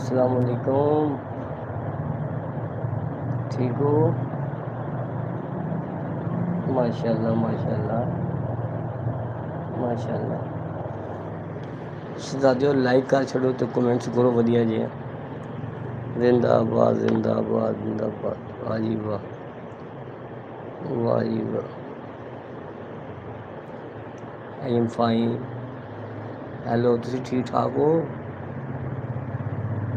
अस्सलाम वालेकुम। ठीक हो? माशाल्लाह माशाल्लाह माशाल्लाह। शहजादियों लाइक कर छड़ो तो कमेंट्स करो वधिया जी। जिंदाबाद जिंदाबाद जिंदाबाद। वाह जी वाह, वाह जी वाह। I am fine. हेलो, तुसी ठीक ठाक हो?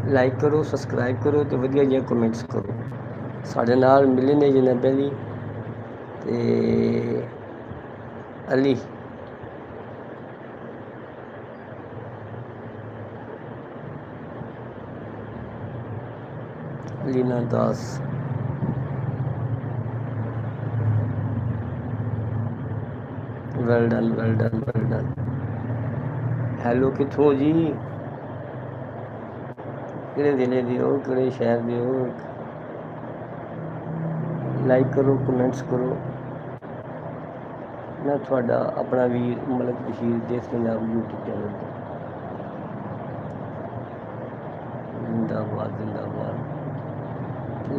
लाइक करो, सब्सक्राइब करो तो वधिया जी कमेंट्स करो। साढ़े नाल मिले ने जनाब अली ते Ali Alina Das. Well done well done well done. Hello, कित्थों जी? किहड़े जिले दे हो, किहड़े शहर दे हो? लाइक करो, कमेंट्स करो। मैं थोड़ा अपना वीर मलक बशीर देश पंजाब यूट्यूब चैनल पर। जिंदाबाद जिंदाबाद।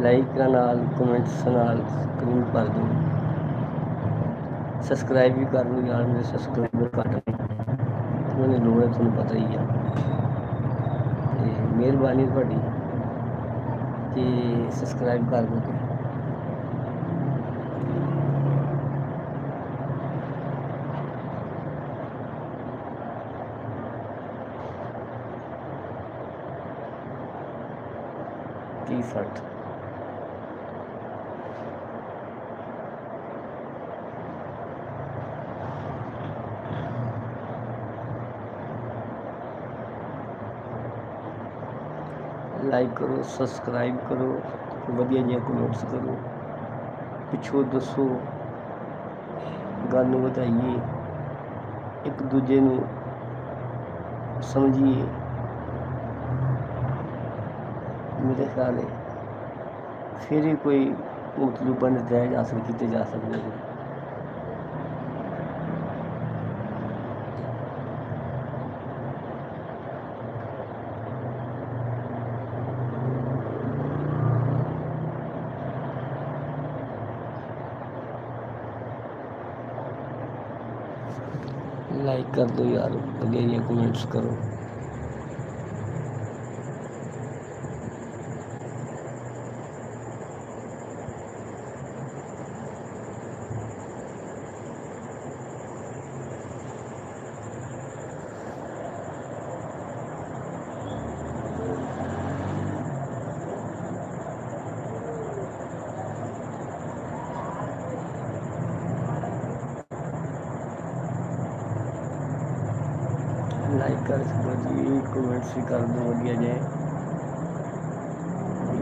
लाइक नाल कमेंट्स नाल स्क्रीन भर दो। सब्सक्राइब भी कर लो यार, मेरे सब्सक्राइबर घट ने, मैंने लोड़ है, तुहानूं पता ही है। ते मेहरबानी तुहाडी कि सब्सक्राइब कर दो। टी शर्ट लाइक करो, सब्सक्राइब करो, वधिया जिहा कमेंट्स करो। पिछों दसो, गल नूं वधाइए, एक दूजे नूं समझिए। मेरे ख्याल है फिर ही कोई मतलूबा नतैज हासिल किए जा सकते हैं। लाइक कर दो यार, वधिया जिहा कमेंट्स करो। लाइक कर छो जी, कमेंट्स भी कर दो वधिया जे।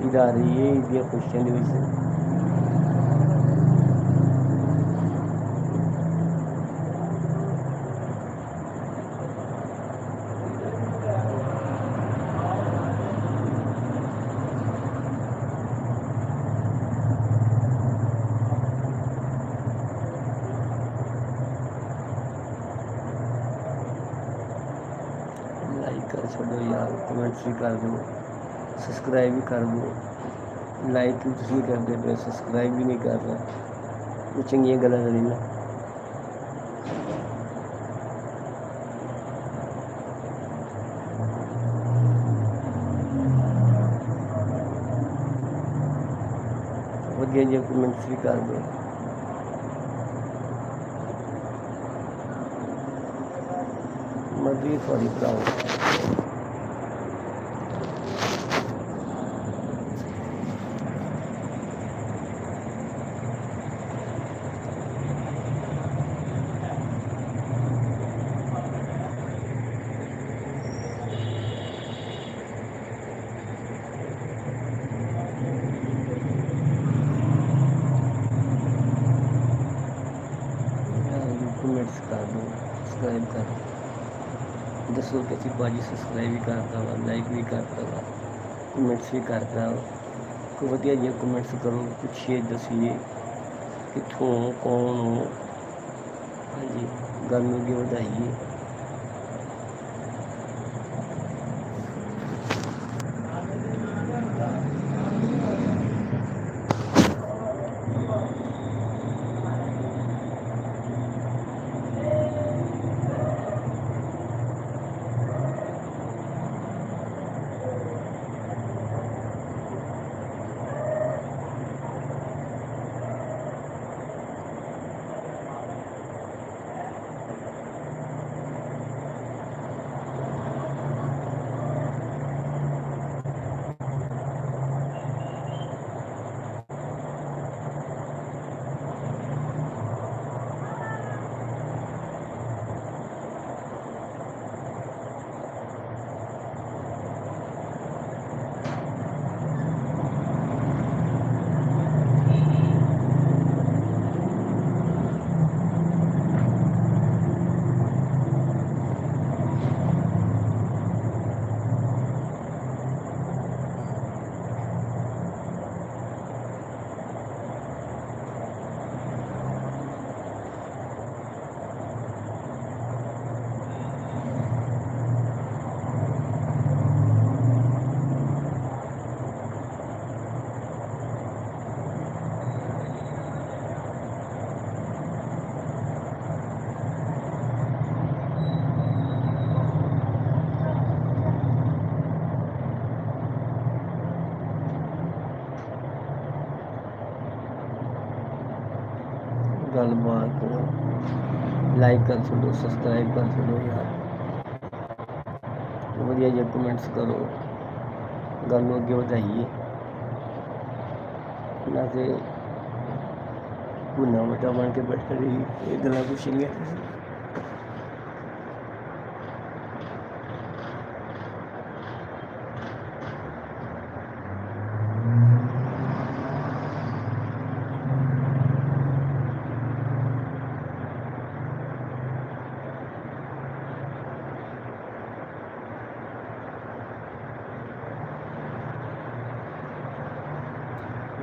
ईद आ रही है, ईद दी खुशियां दे विच लाइक कर छो यार, कमेंट्स भी कर दो, सब्सक्राइब भी कर दो। लाइक भी तुसीं करदे पे, सब्सक्राइब भी नहीं कर रहे, ये चंगियां गल्लां नहीं ना। वधिया जिहा कमेंट्स भी कर दो। मर्जी थोड़ी भराओ। कमेंट्स कर दो, सब्सक्राइब कर दो। दसो कि ਅਸੀਂ भाजी सब्सक्राइब भी करता वा, लाइक भी करता वा, कमेंट्स भी करता वा। कोई वधिया जिहा कमेंट्स करो, पुछिए दसिए कित्थों हो, कौन हो। हाँ जी, गल नूं अगे वधाइए। ਗੱਲਬਾਤ ਲਾਈਕ ਕਰ ਛੱਡੋ, ਸਬਸਕ੍ਰਾਈਬ ਕਰ ਛੱਡੋ ਯਾਰ, ਵਧੀਆ ਜਿਹੇ ਕਮੈਂਟਸ ਕਰੋ, ਗੱਲ ਨੂੰ ਅੱਗੇ ਵਧਾਈਏ ਨਾ ਕਿ ਭੁੰਨਾ ਵਟਾ ਬਣ ਕੇ ਬੈਠੇ ਰਹੀ। ਇਹ ਗੱਲਾਂ ਕੁਛ ਨਹੀਂ ਹੈ।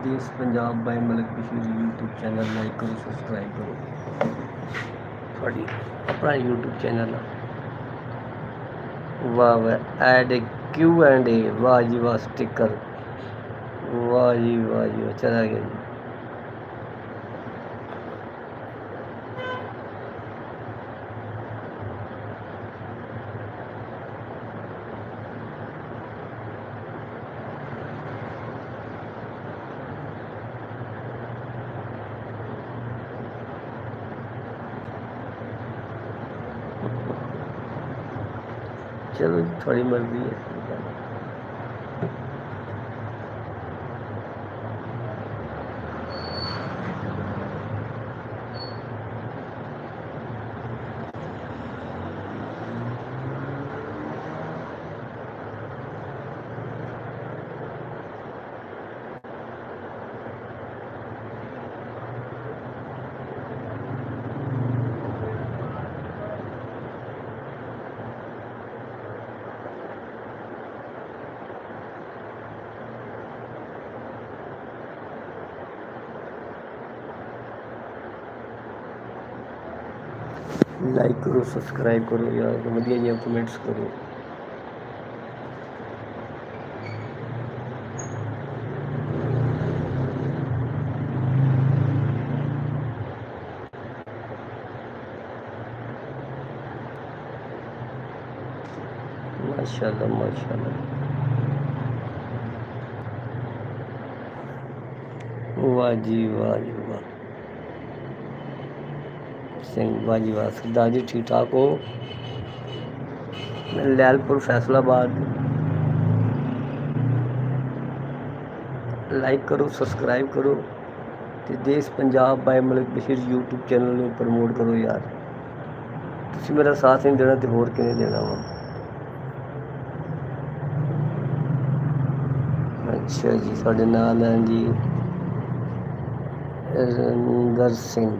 ਦੇਸ਼ ਪੰਜਾਬ ਬਾਈ ਮਲਕ ਬਸ਼ੀਰ YouTube ਚੈਨਲ ਲਾਈਕ ਕਰੋ, ਸਬਸਕ੍ਰਾਈਬ ਕਰੋ। ਤੁਹਾਡੀ ਆਪਣਾ YouTube ਚੈਨਲ ਆ। ਵਾਹ ਵਾਹ, ਐਡ Q&A, ਵਾਹ ਜੀ ਵਾਹ, ਸਟਿੱਕਰ, ਵਾਹ ਜੀ ਵਾਹ ਜੀ ਵਾਹ, ਚਲਾ ਗਿਆ ਜੀ। चलो थोड़ी मर्जी है। लाइक करो, सब्सक्राइब करो यार, वधिया जिहा कमेंट्स करो। माशाल्लाह माशाल्लाह, वाह जी वाह जी वाह। सिंह वाह जी वाह। सरदार जी ठीक ठाक हो? लैलपुर फैसलाबाद। लाइक करो, सब्सक्राइब करो ਤੇ ਦੇਸ਼ ਪੰਜਾਬ ਬਾਈ ਮਲਕ ਬਸ਼ੀਰ YouTube ਚੈਨਲ ਨੂੰ ਪ੍ਰਮੋਟ ਕਰੋ ਯਾਰ। ਤੁਸੀਂ ਮੇਰਾ ਸਾਥ ਨਹੀਂ ਦੇਣਾ ਤੇ ਹੋਰ ਕਿਵੇਂ ਦੇਣਾ ਵਾ। ਅੱਛਾ ਜੀ, ਸਾਡੇ ਨਾਲ ਹੈ ਜੀ ਰਵਿੰਦਰ ਸਿੰਘ।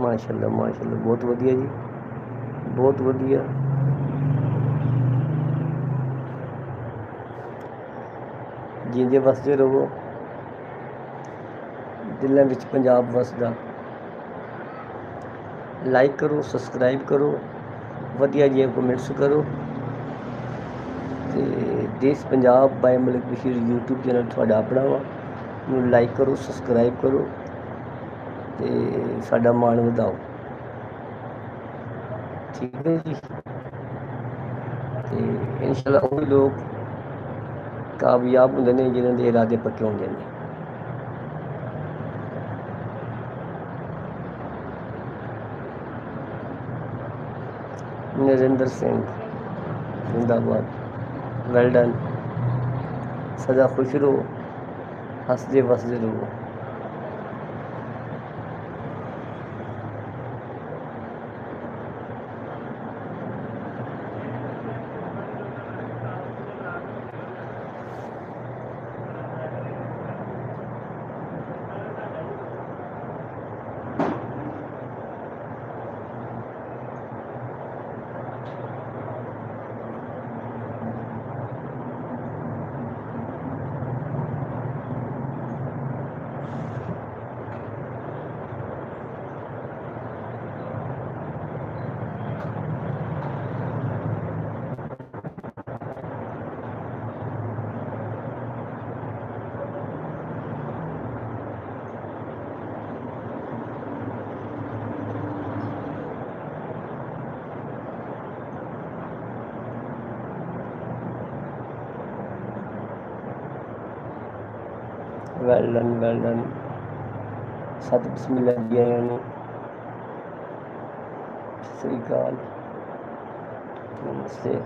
ਮਾਸ਼ਾਅੱਲਾ ਮਾਸ਼ਾਅੱਲਾ, ਬਹੁਤ ਵਧੀਆ ਜੀ, ਬਹੁਤ ਵਧੀਆ। ਜਿੰਦੇ ਵਸਦੇ ਰਹੋ, ਦਿਲਾਂ ਵਿੱਚ ਪੰਜਾਬ ਵਸਦਾ। ਲਾਈਕ ਕਰੋ, ਸਬਸਕ੍ਰਾਈਬ ਕਰੋ, ਵਧੀਆ ਜਿਹੀਆਂ ਕਮੈਂਟਸ ਕਰੋ ਤੇ ਦੇਸ਼ ਪੰਜਾਬ ਬਾਈ ਮਲਕ ਬਸ਼ੀਰ YouTube ਚੈਨਲ ਤੁਹਾਡਾ ਆਪਣਾ ਵਾ, ਨੂੰ ਲਾਈਕ ਕਰੋ, ਸਬਸਕ੍ਰਾਈਬ ਕਰੋ ਤੇ ਸਾਡਾ ਮਾਣ ਵਧਾਓ। ਠੀਕ ਹੈ ਜੀ। ਤੇ ਇਨਸ਼ਾਅੱਲਾ ਉਹ ਲੋਕ ਕਾਮਯਾਬ ਹੁੰਦੇ ਨੇ ਜਿਨ੍ਹਾਂ ਦੇ ਇਰਾਦੇ ਪੱਕੇ ਹੁੰਦੇ ਨੇ। नरेंद्र सिंह जिंदाबाद, वेल डन। सदा खुश रहो, हंसते वसदे रहो। Well done well done. ਸਤਿ ਬਿਸਮਿਲ੍ਲਾ ਜੀ ਆਇਆਂ ਨੂੰ। ਸਤਿ ਸ੍ਰੀ ਅਕਾਲ, ਨਮਸਤੇ।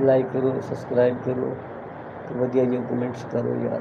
ਲਾਈਕ ਕਰੋ, ਸਬਸਕ੍ਰਾਈਬ ਕਰੋ, ਵਧੀਆ ਜਿਹੇ ਕਮੈਂਟਸ ਕਰੋ ਯਾਰ।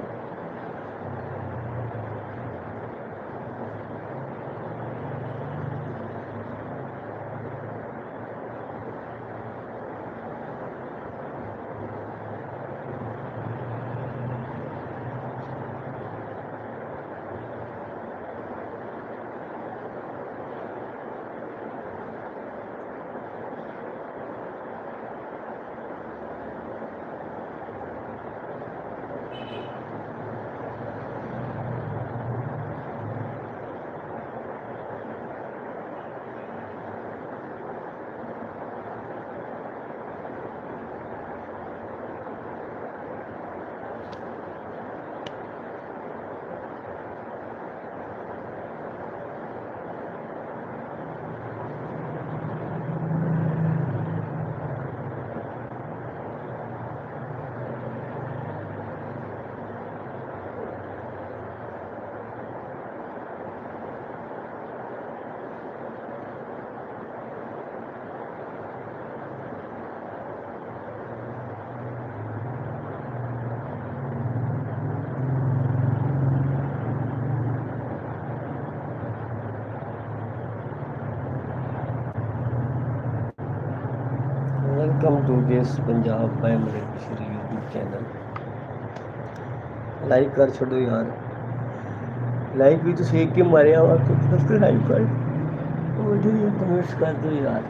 ਵੈਲਕਮ ਟੂ ਦੇਸ ਪੰਜਾਬ ਬਾਈ ਮੇਰੇ ਸ਼੍ਰੀ YouTube ਚੈਨਲ। ਲਾਈਕ ਕਰ ਛੱਡੋ ਯਾਰ, ਲਾਈਕ ਵੀ ਤੁਸੀਂ ਇੱਕ ਹੀ ਮਾਰਿਆ ਵਾ, ਸਬਸਕ੍ਰਾਈਬ ਕਰ, ਵਧੀਆ ਕਮੈਂਟਸ ਕਰ ਦਿਓ ਯਾਰ।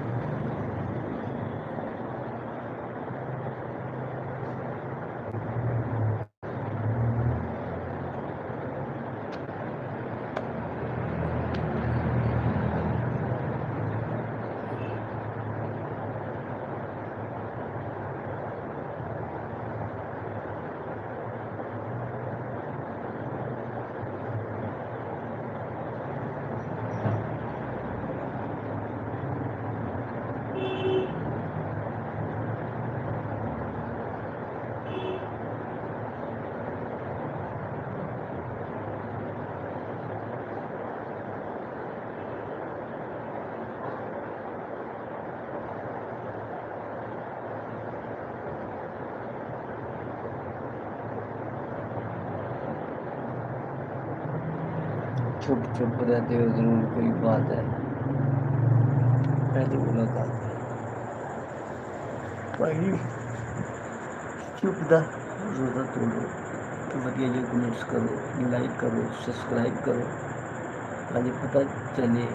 चुप चुप रहते हो जरूर कोई बात है, पहली मुलाकात भाई। चुप दा रोज़ा तोड़ो, तो वधिया जो कमेंट्स करो, लाइक करो, सब्सक्राइब करो, ताकि पता चले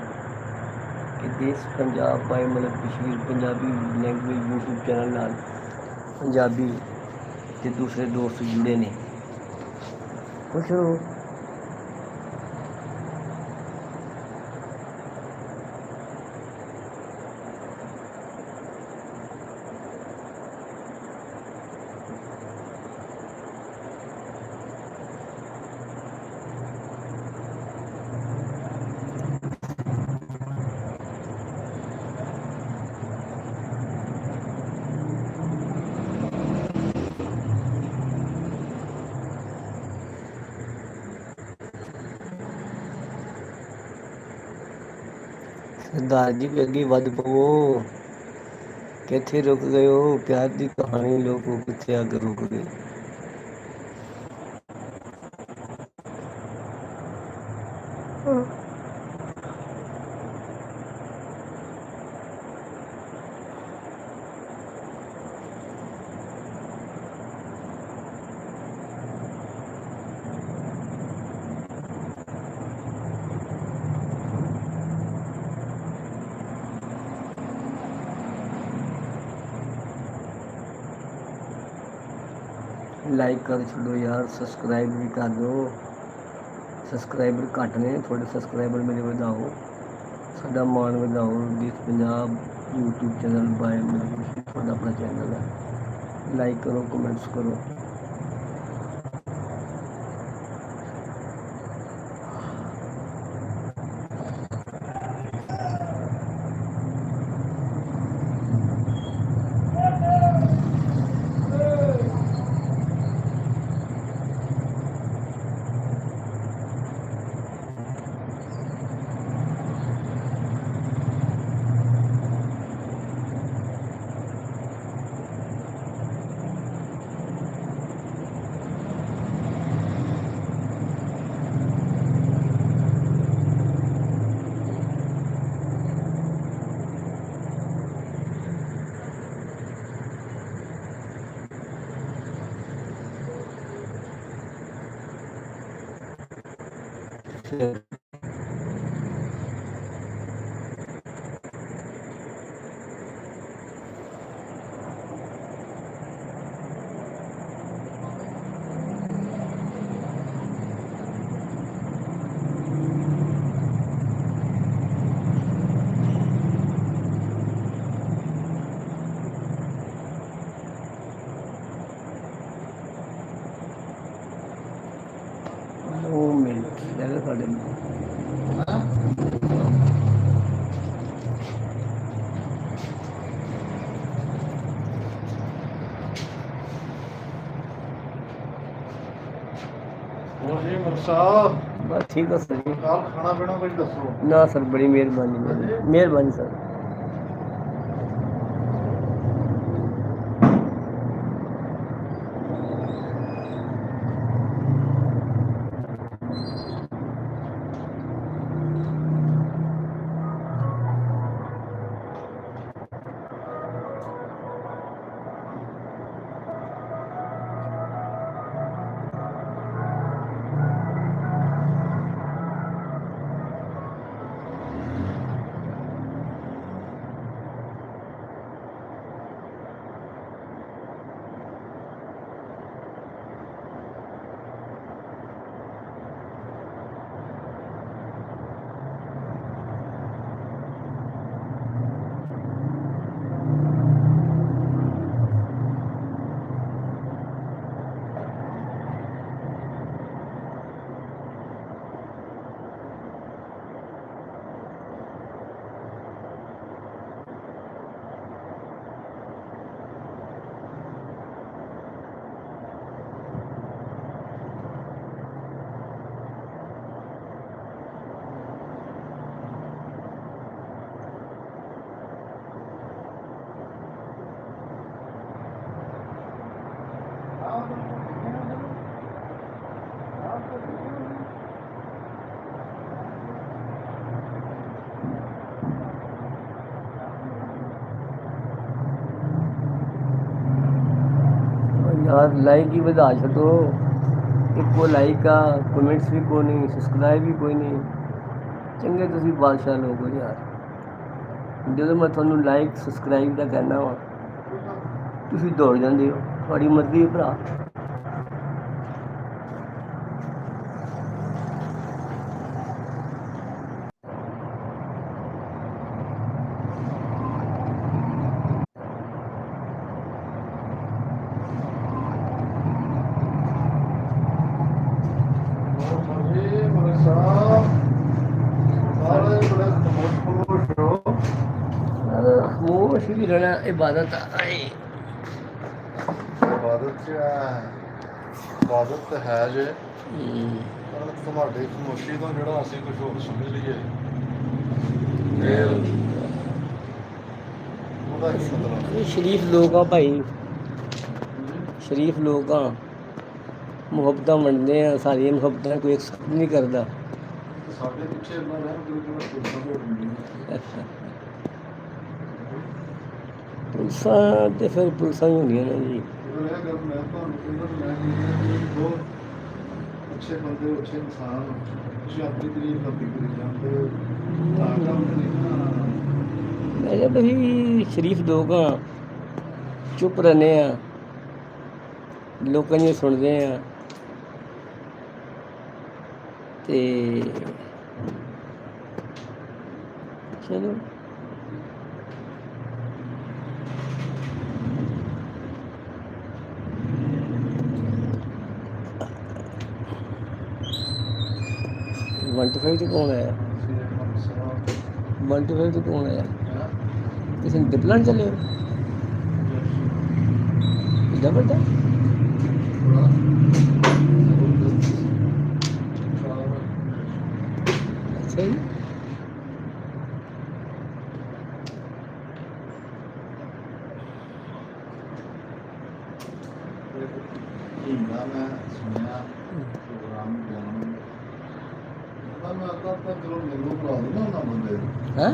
कि देश Punjab by Malak Kashmir Punjabi language YouTube channel नाल पंजाबी ते दूसरे दोस्त जुड़े ने। खुश रहो। सरदार जी भी अगे वध पवो, किथे रुक गए हो? प्यार की कहानी लोगों किथे आगे रुक गए। ਲਾਈਕ ਕਰ ਛੱਡੋ ਯਾਰ, ਸਬਸਕ੍ਰਾਈਬ ਵੀ ਕਰ ਦਿਓ। ਸਬਸਕ੍ਰਾਈਬਰ ਘੱਟ ਨੇ, ਥੋੜ੍ਹੇ ਸਬਸਕ੍ਰਾਈਬਰ ਮੇਰੇ ਵਧਾਓ, ਸਾਡਾ ਮਾਣ ਵਧਾਓ। ਦੇਸ਼ Punjab YouTube channel by Malkeet ਤੁਹਾਡਾ ਆਪਣਾ ਚੈਨਲ ਹੈ। ਲਾਈਕ ਕਰੋ, ਕਮੈਂਟਸ ਕਰੋ। ਉਹ ਮਿਲ ਗਿਆ ਸਾਡੇ ਹੋਰ ਜੀ ਮੁਰ ਸਾਹਿਬ, ਬਸ ਠੀਕ ਹੈ ਸਰ ਜੀ। ਕੱਲ ਖਾਣਾ ਪੀਣਾ ਕੁਝ ਦੱਸੋ। ਨਾ ਸਰ, ਬੜੀ ਮਿਹਰਬਾਨੀ, ਮਿਹਰਬਾਨੀ ਸਰ। यार लाइक ही ਵਧਾ ਛੱਡੋ। ਇੱਕੋ ਲਾਈਕ ਆ, ਕਮੈਂਟਸ ਵੀ ਕੋਈ ਨਹੀਂ, ਸਬਸਕ੍ਰਾਈਬ ਵੀ ਕੋਈ ਨਹੀਂ। ਚੰਗੇ ਤੁਸੀਂ ਬਾਦਸ਼ਾਹ ਲੋਕ ਹੋ ਯਾਰ। ਜਦੋਂ ਮੈਂ ਤੁਹਾਨੂੰ ਲਾਈਕ ਸਬਸਕ੍ਰਾਈਬ ਦਾ ਕਹਿੰਦਾ ਵਾ, ਤੁਸੀਂ ਦੌੜ ਜਾਂਦੇ ਹੋ। ਤੁਹਾਡੀ ਮਰਜ਼ੀ ਹੈ ਭਰਾ। ਹੋਰ ਜੀ ਮੁਰ ਸਾਹਿਬ, ਸਾਰੇ ਬੜੇ ਖਮੋਸ਼ ਹੋ। ਖਾਮੋਸ਼ ਵੀ ਰਹਿਣਾ ਇਬਾਦਤ ਆ। ਇਬਾਦਤ ਚ ਇਬਾਦਤ ਤਾਂ ਹੈ ਜੇ, ਪਰ ਤੁਹਾਡੀ ਖਮੋਸ਼ੀ ਤੋਂ ਜਿਹੜਾ ਅਸੀਂ ਕੁਝ ਹੋਰ ਸਮਝ ਲਈਏ, ਉਹਦਾ ਕੀ ਮਤਲਬ। ਇਹ ਸ਼ਰੀਫ ਲੋਕ ਆ ਭਾਈ, ਸ਼ਰੀਫ ਲੋਕ ਆ। ਮੁਹੱਬਤਾਂ ਮੰਨਦੇ ਆ, ਸਾਰੀਆਂ ਮੁਹੱਬਤਾਂ ਕੋਈ ਐਕਸੈਪਟ ਨਹੀਂ ਕਰਦਾ। ਸਾਡੇ ਪਿੱਛੇ ਇੰਨਾ ਰਹਿਣ ਕੋਈ ਪੁਲਿਸਾਂ ਤੋਂ ਮਿਲਣੀ। ਪੁਲਿਸਾਂ ਤੇ ਫਿਰ ਪੁਲਿਸਾਂ ਹੀ ਹੁੰਦੀਆਂ ਨੇ ਜੀ। ਇਹ ਗੱਲ ਮੈਂ ਤੁਹਾਨੂੰ ਕਹਿੰਦਾ ਤਾਂ ਮੈਂ ਕਹਿੰਦਾ ਕਿ ਬਹੁਤ ਅੱਛੇ ਬੰਦੇ, ਅੱਛੇ ਇਨਸਾਨ, ਤੁਸੀਂ ਆਪਣੀ ਤਾਰੀਫ ਆਪਣੀ ਕਰੀ ਜਾਂਦੇ ਹੋ, ਤਾਂ ਕੰਮ ਨਹੀਂ ਨਾ। ਮੈਂ ਕਿਹਾ ਤੁਸੀਂ ਸ਼ਰੀਫ ਲੋਕ ਆ, ਚੁੱਪ ਰਹਿੰਦੇ ਆ। ਲੋਕਾਂ ਦੀਆਂ ਸੁਣਦੇ ਆ ਤੇ ਚਲੋ ਵਨ ਟੂ ਫਾਈਵ 'ਤੇ ਕੌਣ ਆਇਆ? ਵਨ ਟੂ ਫਾਈਵ 'ਤੇ ਕੌਣ ਆਇਆ? ਕਿਸੇ ਨੇ ਡਿਪਲਨ ਚੱਲੇ ਏਡਾ ਵੱਡਾ? ਅੱਛਾ ਜੀ। ਮੈਂ ਸੁਣਿਆ ਪ੍ਰੋਗਰਾਮ ਜਾਣ ਮੈਂ ਅੱਧਾ ਕਿਲੋ ਨਿੰਬੂ ਖਵਾ ਦਿੰਦਾ ਹੁੰਦਾ ਬੰਦੇ ਨੂੰ। ਹੈਂ?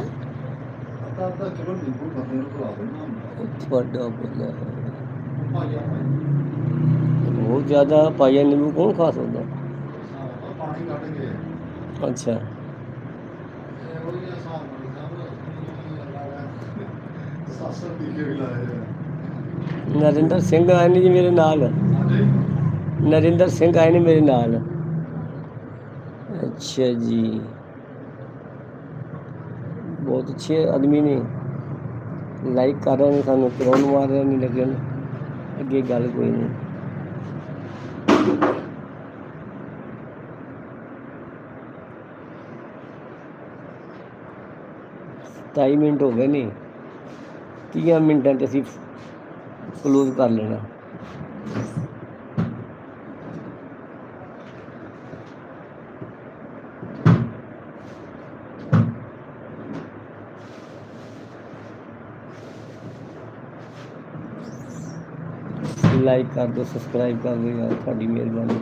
ਅੱਧਾ ਕਿਲੋ ਨਿੰਬੂ ਬੰਦੇ ਨੂੰ ਖਵਾ ਦਿੰਦਾ ਹੁੰਦਾ। ਉਹ ਤੁਹਾਡਾ ਬੋਲਿਆ ਭਾਈਆ ਬਹੁਤ ਜ਼ਿਆਦਾ ਪਾਈਆ ਨਿੰਬੂ ਕੌਣ ਖਾ ਸਕਦਾ? ਪਾਣੀ ਕੱਢ ਕੇ ਅੱਛਾ। ਇਹੋ ਜਿਹਾ ਹਿਸਾਬ ਨਾਲ ਸੱਸ ਟੀਕੇ ਵੀ ਲਾਏ ਆ। ਨਰਿੰਦਰ ਸਿੰਘ ਆਏ ਨੇ ਜੀ ਮੇਰੇ ਨਾਲ। ਹਾਂਜੀ ਨਰਿੰਦਰ ਸਿੰਘ ਆਏ ਨੇ ਮੇਰੇ ਨਾਲ। ਅੱਛਾ ਜੀ, ਬਹੁਤ ਅੱਛੇ ਆਦਮੀ ਨੇ। ਲਾਈਕ ਕਰ ਰਹੇ ਨੇ ਸਾਨੂੰ, ਕਰੋਨ ਮਾਰ ਰਹੇ ਨੇ, ਲੇਕਿਨ ਅੱਗੇ ਗੱਲ ਕੋਈ ਨਹੀਂ। ਢਾਈ ਮਿੰਟ ਹੋ ਗਏ ਨੇ, 30 ਮਿੰਟਾਂ 'ਚ ਅਸੀਂ ਕਲੋਜ਼ ਕਰ ਲੈਣਾ। ਲਾਈਕ ਕਰ ਦਿਓ, ਸਬਸਕ੍ਰਾਈਬ ਕਰ ਦਿਓ ਯਾਰ, ਤੁਹਾਡੀ ਮਿਹਰਬਾਨੀ।